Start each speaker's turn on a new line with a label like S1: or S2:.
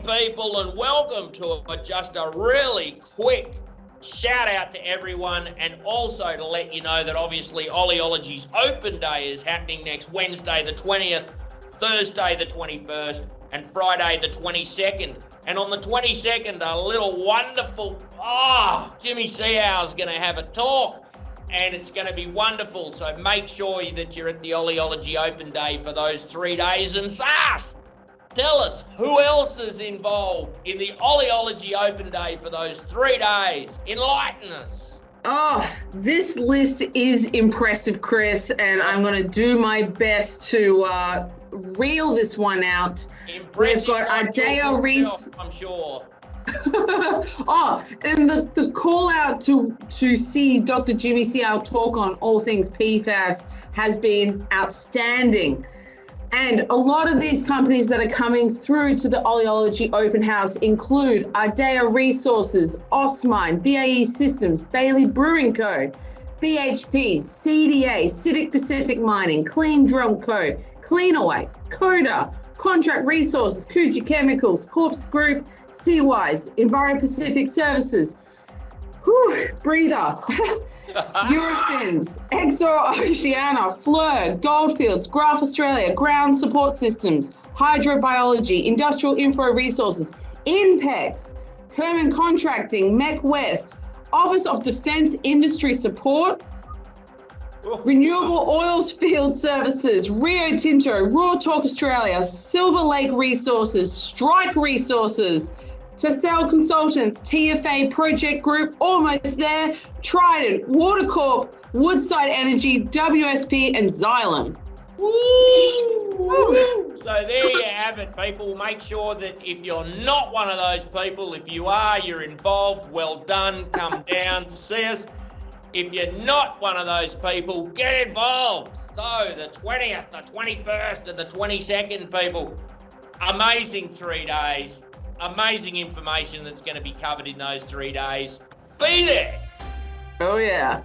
S1: people, and welcome to just a really quick shout out to everyone, and also to let you know that obviously OLEOLOGY's Open Day is happening next Wednesday the 20th, Thursday the 21st, and Friday the 22nd. And on the 22nd, a little wonderful, Jimmy Seahow's going to have a talk, and it's going to be wonderful. So make sure that you're at the OLEOLOGY Open Day for those 3 days. And Saf, tell us, who else is involved in the OLEOLOGY Open Day for those 3 days? Enlighten us.
S2: Oh, this list is impressive, Chris, and I'm going to do my best to reel this one out.
S1: Impressive.
S2: We've got Ardea Reese.
S1: I'm sure.
S2: And the call out to see Dr. Jimmy Seow talk on all things PFAS has been outstanding. And a lot of these companies that are coming through to the OLEOLOGY Open House include Ardea Resources, Osmine, BAE Systems, Bailey Brewing Co., BHP, CDA, Civic Pacific Mining, Clean Drum Co., Cleanaway, Coda, Contract Resources, Coogee Chemicals, Corpse Group, Seawise, Enviro Pacific Services, breather, Eurofins, Exor Oceania, Fleur, Goldfields, Graph Australia, Ground Support Systems, Hydrobiology, Industrial Info Resources, INPEX, Kerman Contracting, Mech West, Office of Defence Industry Support, Renewable Oils Field Services, Rio Tinto, Raw Talk Australia, Silver Lake Resources, Strike Resources, Tassel Consultants, TFA Project Group, almost there, Trident, Water Corp, Woodside Energy, WSP, and Xylem.
S1: Woo! So there you have it, people. Make sure that if you're not one of those people, if you are, you're involved, well done, come down, see us. If you're not one of those people, get involved. So the 20th, the 21st, and the 22nd, people, amazing 3 days. Amazing information that's going to be covered in those 3 days. Be there.
S2: Oh, yeah.